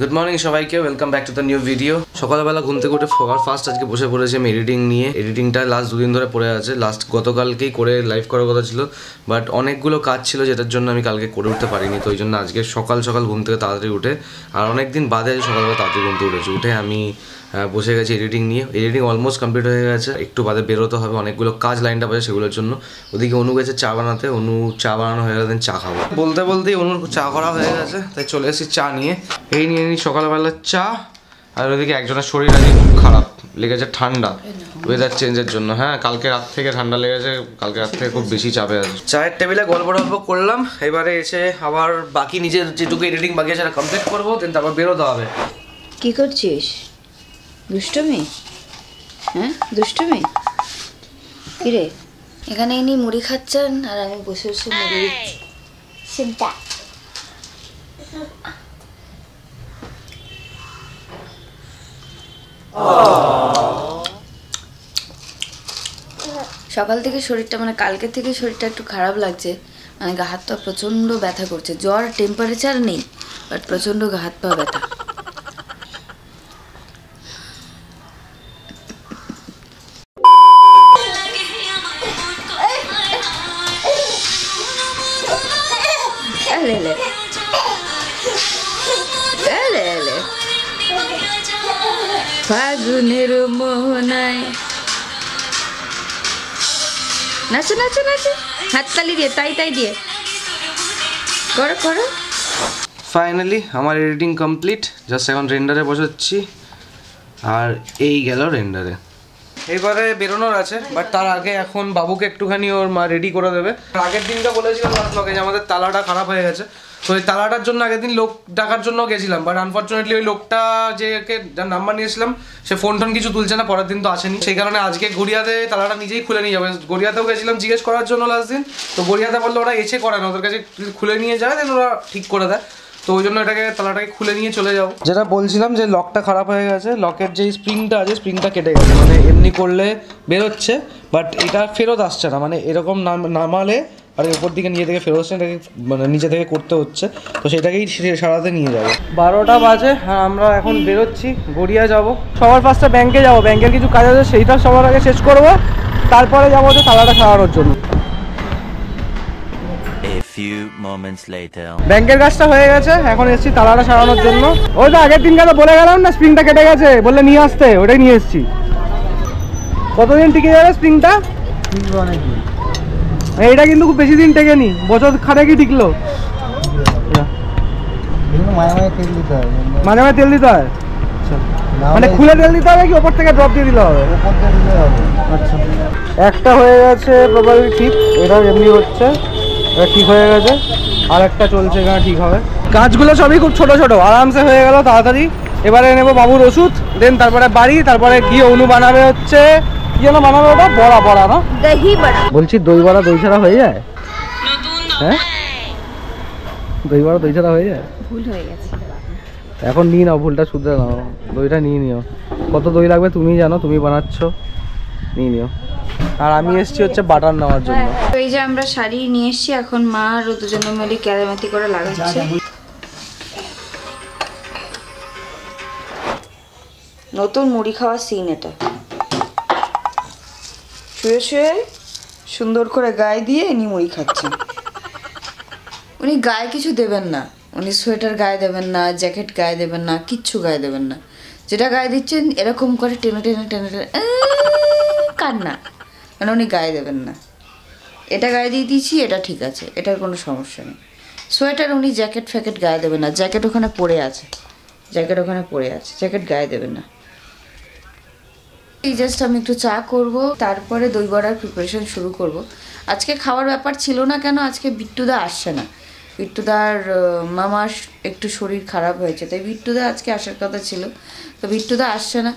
Good morning সবাইকে, welcome back to the new video. সকালবেলা ঘুম থেকে উঠে ফার্স্ট আজকে বসে পড়েছি আমি এডিটিং নিয়ে। এডিটিংটা লাস্ট দুদিন ধরে পড়ে আছে, লাস্ট গতকালকেই করে লাইভ করার কথা ছিল, বাট অনেকগুলো কাজ ছিল যেটার জন্য আমি কালকে করে উঠতে পারিনি। তো ওই জন্য আজকে সকাল সকাল ঘুম থেকে তাড়াতাড়ি উঠে, আর অনেকদিন বাদে সকালবেলা তাড়াতাড়ি ঘুম থেকে উঠেছি, উঠে আমি বসে গেছি এডিটিং নিয়ে। এডিটিং অলমোস্ট কমপ্লিট হয়ে গেছে, একটু বাদে বেরোতে হবে, অনেকগুলো কাজ লাইনটা আছে সেগুলোর জন্য। ওদিকে অনু গেছে চা বানাতে, অনু চা বানানো হয়ে গেলে চা খাবো। বলতে বলতেই অনুর চা করা হয়ে গেছে, তাই চলে এসেছি চা নিয়ে। এই নিয়ে নিই সকালবেলার চা। আর ওইদিকে একজনের শরীর আজকে খুব খারাপ, লেগেছে ঠান্ডা ওয়েদার চেঞ্জের জন্য। হ্যাঁ, কালকে রাত থেকে ঠান্ডা লেগেছে, কালকে রাত থেকে খুব বেশি চাপে আছে। চায়ের টেবিলে গল্প করলাম, এবারে এসে আবার বাকি নিজের যেটুকু এডিটিং বাকি আছে সেটা কমপ্লিট করবো, দেন তারপর বেরোতে হবে। কি করছিস? দুষ্টুমি? হ্যাঁ, দুষ্টুমি? কিরে, এখানে ইনি মুড়ি খাচ্ছেন আর আমি বসে বসে মুড়ি দিচ্ছি। চিন্তা সকাল থেকে শরীরটা কালকে থেকে শরীরটা একটু খারাপ লাগছে, গা হাত পা প্রচণ্ড ব্যথা করছে। জ্বর, টেম্পারেচার নেই, বাট প্রচণ্ড গা হাত পা ব্যথা। ফাগুনের মোহনায় নাচো নাচো নাচো, হাততালি দিয়ে তাই তাই দিয়ে করো করো। ফাইনালি আমার এডিটিং কমপ্লিট, জাস্ট এখন রেন্ডারে বসাচ্ছি, আর এই গেল রেন্ডারে। এবারে বেরোনোর আছে, বাট তার আগে এখন বাবুকে একটুখানি ওর মা রেডি করে দেবে। আগের দিনটা বলেছিলাম লাস্ট ব্লগে যে আমাদের তালাটা খারাপ হয়ে গেছে, তো ওই তালাটার জন্য আগের দিন লোক ডাকার জন্য গেছিলাম, বাট আনফর্চুনেটলি ওই লোকটা যার নাম্বার নিয়েছিলাম সে ফোন টোন কিছু তুলছে না, পরের দিন তো আসেনি। সেই কারণে আজকে গড়িয়াতে তালাটা নিজেই খুলে নিয়ে যাবে। গড়িয়াতেও গেছিলাম জিজ্ঞেস করার জন্য লাস্ট দিন, তো গড়িয়াতে বললো ওরা এসে করে না, ওদের কাছে খুলে নিয়ে যায়, দেন ওরা ঠিক করে দেয়। তো ওই জন্য তালাটাকে খুলে নিয়ে চলে যাবো। যেটা বলছিলাম যে লকটা খারাপ হয়ে গেছে, লকের যে স্প্রিংটা আছে স্প্রিংটা কেটে গেছে, এমনি করলে বেরোচ্ছে বাট এটা ফেরত আসছে না, এরকম নামালে আর উপর দিকে নিচে থেকে ফেরত আসছে, এটাকে নিচে থেকে করতে হচ্ছে, তো সেটাকেই সারাতে নিয়ে যাবো। 12টা বাজে, হ্যাঁ আমরা এখন বেরোচ্ছি, গড়িয়া যাব। সবার ফার্স্টে ব্যাংকে যাবো, ব্যাংকের কিছু কাজ আছে সেইটা সবার আগে শেষ করবো, তারপরে যাবো হচ্ছে তালাটা সারানোর জন্য। ব্যাংকের কাজটা হয়ে গেছে, এখন এসেছি তালাটা সারানোর জন্য। ওই তো আগের দিন কাছে বলে গেলাম না স্প্রিংটা কেটে গেছে, বললে নিয়ে আসতে, ওটাই নিয়ে এসেছি। কতদিন টিকে যাবে স্প্রিংটা? এইটা কিন্তু খুব বেশি দিন টেকেনি, বছর খানেকই টিকলো। মাঝে মাঝে তেল দিতে হয়, খুলে তেল দিতে হবে কি ওপর থেকে ড্রপ দিয়ে দিলে হবে? আচ্ছা, একটা হয়ে গেছে প্রবাবলি ঠিক, এটা এমনি হচ্ছে, এটা ঠিক হয়ে গেছে, আর একটা চলছে, এখানে ঠিক হবে। কাজগুলো সবই খুব ছোট ছোট, আরামসে হয়ে গেল তাড়াতাড়ি। এবারে নেবো বাবুর ওষুধ, দেন তারপরে বাড়ি, তারপরে গিয়ে অনু বানাবে হচ্ছে কি যেন বানাবে ওটা, বড়া বড়া না দই বড়া। বলছি দই বড়া দই ছাড়া হয়ে যায়? হ্যাঁ, দই বড়া দই ছাড়া হয়ে যায়? ভুল হয়ে গেছে, এখন নিয়ে নাও, ভুলটা শুধরে নাও, দইটা নিয়ে নিও। কত দই লাগবে তুমি জানো, তুমি বানাচ্ছ, নিয়ে নিও। আর আমি এসেছি হচ্ছে বাটার নেওয়ার জন্য। তো এই যে আমরা শাড়ি নিয়ে এসেছি, এখন মা আর দুজন মিলে ক্যারামেতি করে লাগাচ্ছে। নতুন মুড়ি খাওয়ার সিন এটা। শুয়ে শুয়ে সুন্দর করে গায়ে দিয়ে ইনি মুড়ি খাচ্ছেন। উনি গায়ে কিছু দেবেন না, উনি সোয়েটার গায়ে দেবেন না, জ্যাকেট গায়ে দেবেন না, কিচ্ছু গায়ে দেবেন না। যেটা গায়ে দিচ্ছেন এরকম করে টেনে টেনে টেনে টেনে কান্না, উনি গায়ে দেবেন না। এটা গায়ে দিয়ে দিয়েছি, এটা ঠিক আছে, এটার কোনো সমস্যা নেই। সোয়েটার উনি জ্যাকেট ফ্যাকেট গায়ে দেবেন না, জ্যাকেট ওখানে পড়ে আছে, জ্যাকেট গায়ে দেবেন না। এই জাস্ট আমি একটু চা করব, তারপরে দই বড়ার প্রিপারেশন শুরু করব। আজকে খাওয়ার ব্যাপার ছিল না, কেন আজকে বিট্টুদা আসছে না। বিট্টুদার মামার একটু শরীর খারাপ হয়েছে, তাই বিট্টুদা আজকে আসার কথা ছিল, তো বিট্টুদা আসছে না।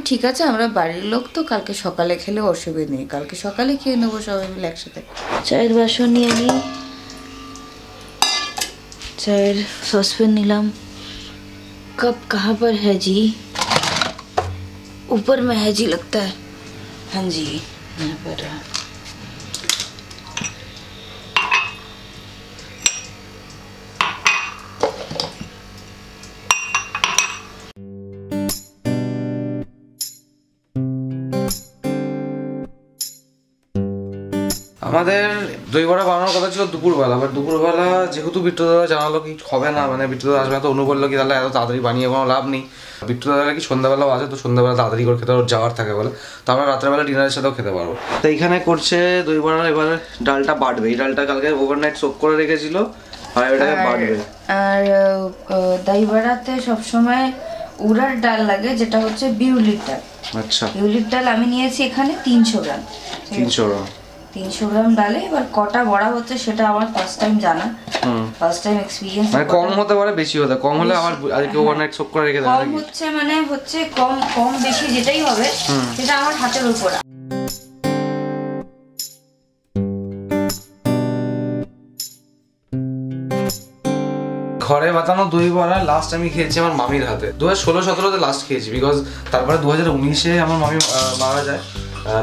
ঠিক আছে, আমরা বাড়ির লোক তো, কালকে সকালে খেলেও অসুবিধা নেই, কালকে সকালে খেয়ে নেবো সবাই মিলে একসাথে। চায়ের বাসন নিয়ে নিই, चाय सॉसपेन नीलम। कप कहाँ पर है जी? ऊपर में है जी लगता है। हाँ जी यहाँ पर। আমাদের দই বড়া বানানোর কথা ছিল দুপুরবেলা, বাট দুপুরবেলা যেহেতু বিট্টুদাদা জানালো কি হবে না, মানে বিট্টুদাদা আসবে না, তো অনু বললো কি তাহলে এত তাড়াতাড়ি বানিয়ে কোনো লাভ নেই। বিট্টুদাদা কি সন্ধ্যাবেলাও আছে, তো সন্ধ্যাবেলা তাড়াতাড়ি করে খেতে যাওয়ার থাকে বলে, তো আমরা রাত্রেবেলা ডিনারের সাথেও খেতে পারবো। তো এইখানে করছে দই বড়া, এবার ডালটা বাটবে। এই ডালটা কালকে ওভারনাইট সোক করে রেখেছিল, আর এটাকে বাটবে। আর দই বড়াতে সবসময় উড়ার ডাল লাগে, যেটা হচ্ছে বিউলির ডাল। আচ্ছা, বিউলির ডাল আমি নিয়েছি এখানে 300 গ্রাম। 300 গ্রাম 300 গ্রাম ডালে এবার কটা বড়া হচ্ছে সেটা আমার ফার্স্ট টাইম জানা, ফার্স্ট টাইম এক্সপেরিয়েন্স। মানে কম হতে পারে বেশি হতে, কম হলে আমার আজকে ওভারনাইট সোক করে রেখে দেবে। কম হচ্ছে মানে হচ্ছে কম কম বেশি যেটাই হবে সেটা আমার হাতের উপর। ঘরে বানানো দই বড়া লাস্ট আমি খেয়েছি আমার মামির হাতে 2016-17-তে লাস্ট খেয়েছি, বিকজ তারপরে 2019-এ আমার মামি মারা যায়,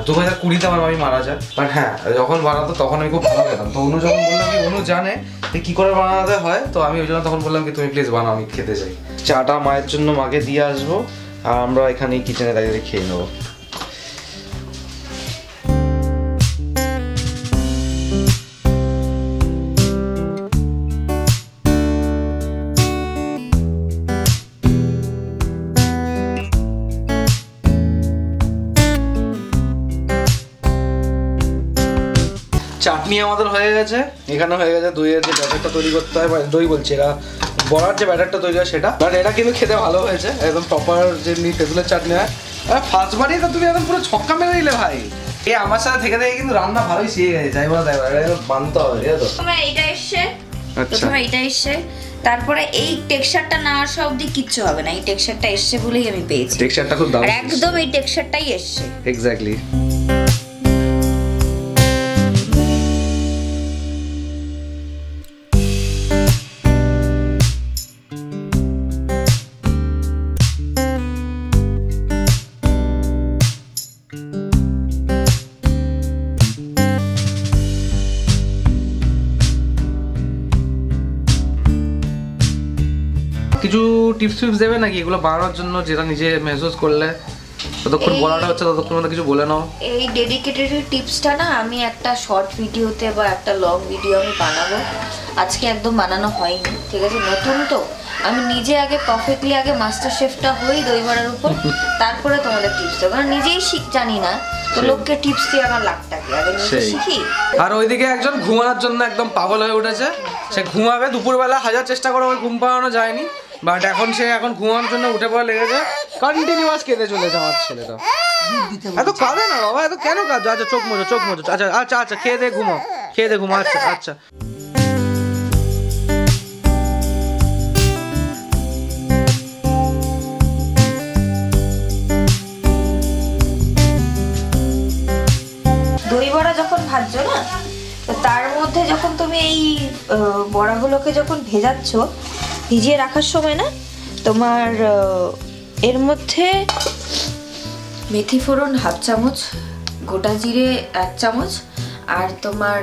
2020-তে আমার মামি মারা যায়। বাট হ্যাঁ, যখন বানাতো তখন আমি খুব ভালো খেতাম। তো অনু যখন বললাম কি অনু জানে যে কী করে বানাতে হয়, তো আমি ওই জন্য তখন বললাম কি তুমি প্লিজ বানাও, আমি খেতে চাই। চাটা মায়ের জন্য মাকে দিয়ে আসবো, আর আমরা এখানেই কিচেনে দাঁড়িয়ে খেয়ে নেবো। চাটনি আমাদের হয়ে গেছে, এখানে হয়ে গেছে দইয়ের যে ব্যাটারটা তৈরি করতে হয়, দই বলছি এরা বড়ার যে ব্যাটারটা তৈরি হয় সেটা। বাট এটা কিন্তু খেতে ভালো হয়েছে, একদম প্রপার যে তেঁতুলের চাটনি হয়। ফার্স্ট বারই তো তুমি একদম পুরো ছক্কা মেরে দিলে ভাই। এই আমার সাথে থেকে থেকে কিন্তু রান্না ভালোই শিখে গেছে, যাই বলো তাই বলো, এটা মানতে হবে। ঠিক আছে, প্রথমে এইটা এসছে, আচ্ছা প্রথমে এইটা এসছে, তারপরে এই টেক্সচারটা না আসা অবধি কিচ্ছু হবে না। এই টেক্সচারটা এসছে বলেই আমি পেয়েছি, টেক্সচারটা খুব দারুণ, একদম এই টেক্সচারটাই এসছে এক্স্যাক্টলি। কিছু টিপস টিপস দেবে নাকি এগুলো বানানোর জন্য, যেটা নিজে মেহসুস করলে? ততক্ষণ বলাটা হচ্ছে, ততক্ষণ মধ্যে কিছু বলে নাও। এই ডেডিকেটেড টিপসটা না আমি একটা শর্ট ভিডিওতে বা একটা লং ভিডিও আমি বানাবো। আজকে একদম বানানো হয়নি, ঠিক আছে, নতুন তো। আমি নিজে আগে পারফেক্টলি আগে মাস্টার শেফটা হই দই বড়ার উপর, তারপরে তোমাদের টিপস দেবো। কারণ নিজেই জানি না, তো লোককে টিপস দিয়ে আমার লাগটাকে আগে নিজে শিখি। আর ওইদিকে একজন ঘুমানোর জন্য একদম পাগল হয়ে উঠেছে, সে ঘুমাবে। দুপুরবেলা হাজার চেষ্টা করে ওর ঘুম পাওয়ানো যায়নি, বাট এখন সে ঘুমানোর জন্য উঠে পড়ে লেগেছে, কন্টিনিউয়াস কেঁদে চলেছে আমার ছেলেটা। এত কাঁদে না বাবা, এত কেন কাঁদছো? আচ্ছা চোখ মোজো, চোখ মোজো। আচ্ছা আচ্ছা আচ্ছা, খেয়ে দে ঘুমাও, খেয়ে দে ঘুমাও। আচ্ছা আচ্ছা। দই বড়া যখন ভাজছো না, তো তার মধ্যে যখন তুমি এই বড়াগুলোকে যখন ভেজাচ্ছ, ভিজিয়ে রাখার সময় না তোমার এর মধ্যে মেথি ফোড়ন 1/2 চামচ, গোটা জিরে 1 চামচ, আর তোমার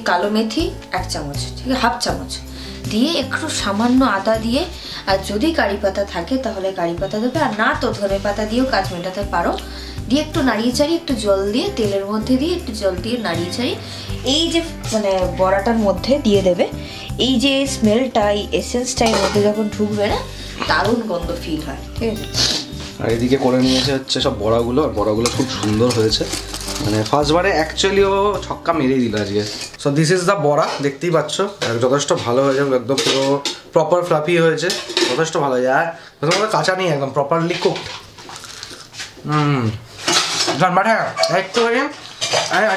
কালো মেথি 1 চামচ, ঠিক আছে, 1/2 চামচ দিয়ে একটু সামান্য আদা দিয়ে, আর যদি কারি পাতা থাকে তাহলে কারি পাতা দেবে, আর না তো ধনে পাতা দিয়েও কাজ মেটাতে পারো। দিয়ে একটু নাড়িয়ে চাড়িয়ে, একটু জল দিয়ে, তেলের মধ্যে দিয়ে একটু জল দিয়ে নাড়িয়ে চাড়িয়ে এই যে মানে বড়াটার মধ্যে দিয়ে দেবে। এই যে স্মেলটা, এই এসেন্সটা এর মধ্যে যখন ঢুকবে না, দারুণ গন্ধ ফিল হয়, ঠিক আছে। আর এদিকে করে নিয়েছে হচ্ছে সব বড়াগুলো, আর বড়াগুলো খুব সুন্দর হয়েছে। মানে ফার্স্টবারে অ্যাকচুয়ালি ও ছক্কা মেরেই দিল আজকে। সো দিস ইজ দ্য বড়া, দেখতেই পাচ্ছ যথেষ্ট ভালো হয়েছে, একদম পুরো প্রপার ফ্লাফি হয়েছে, যথেষ্ট ভালো হয়েছে। আর প্রথমত কাঁচা নেই, একদম প্রপারলি কুকড। বাট হ্যাঁ একটু হয়ে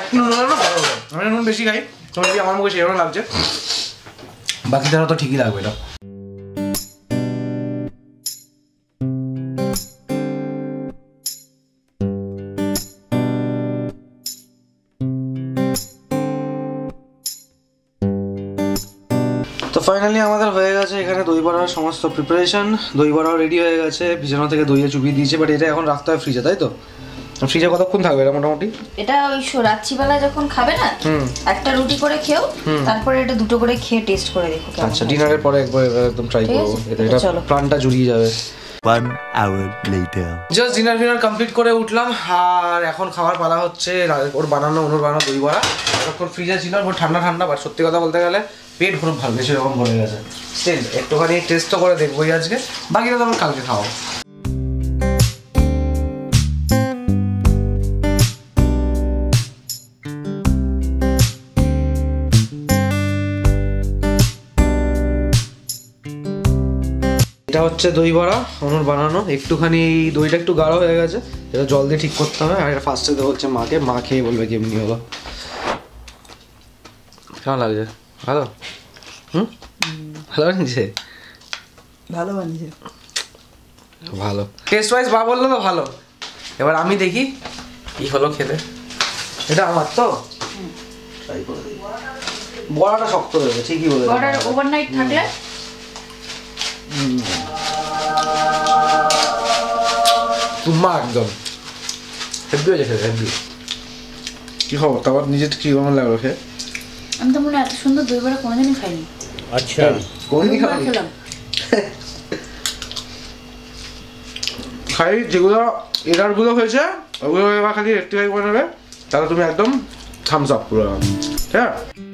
একটু নুন হলে না ভালো হবে, আমি নুন বেশি খাই, তোমার যদি আমার মুখে সেরকম লাগছে, বাকি তারা তো ঠিকই লাগবে এটা। তো ফাইনালি আমাদের হয়ে গেছে এখানে দই বড়ার সমস্ত প্রিপারেশন। দই বড়াও রেডি হয়ে গেছে, ভিজানো থেকে দইয়ে চুপিয়ে দিয়েছে, বাট এটা এখন রাখতে হয় ফ্রিজে, তাই তো? ফ্রিজে কতক্ষণ থাকবে এটা মোটামুটি? এটা ওই রাত্রিবেলা যখন খাবে না, একটা রুটি করে খেও, তারপরে এটা দুটো করে খেয়ে টেস্ট করে দেখো। আচ্ছা, ডিনারের পরে একবার একদম ট্রাই করবো, এটা প্রাণটা জুড়িয়ে যাবে। 1 hour later. Just dinner complete করে উঠলাম আর এখন খাওয়ার পালা হচ্ছে ওর বানানো অনুর বানানো দই বড়া। এতক্ষণ ফ্রিজে ছিল ওর ঠান্ডা ঠান্ডা, বাট সত্যি কথা বলতে গেলে পেট খুব ভালো বেশি রকম ভরে গেছে। স্টিল একটুখানি টেস্ট তো করে দেখবোই আজকে, বাকিটা তো আমি কালকে খাওয়াবো। এটা হচ্ছে দই বড়া অনুর বানানো। একটুখানি দইটা একটু গাঢ় হয়ে গেছে, এটা জল দিয়ে ঠিক করতে হবে। আর এটা ফার্স্টে দেবো হচ্ছে মাকে, মা খেয়ে বলবে কেমনি হলো। কেমন লাগছে? ভালো? ভালো বানিয়েছে? ভালো বানিয়েছে, ভালো। টেস্ট ওয়াইজ বা বললো তো ভালো। এবার আমি দেখি কি হলো খেতে। এটা আমার তো ট্রাই করে দিই। বড়াটা শক্ত হয়েছে, ঠিকই বলেছে। অর্ডার ওভারনাইট থাকলে তুম্মা একদম হেভি হয়েছে খেতে, হেভি। কি খবর তারপর নিজে কি কেমন লাগলো খেয়ে? আমি তো মনে হয় এত সুন্দর দই বড়া কোনোদিনই খাইনি। আচ্ছা কোনদিন খেলাম খাই যেগুলো এরারগুলো হয়েছে ওগুলো এবার খালি রেক্টিফাই করে নেবে, তাহলে তুমি একদম থামস আপ পুরো। ঠিক আছে।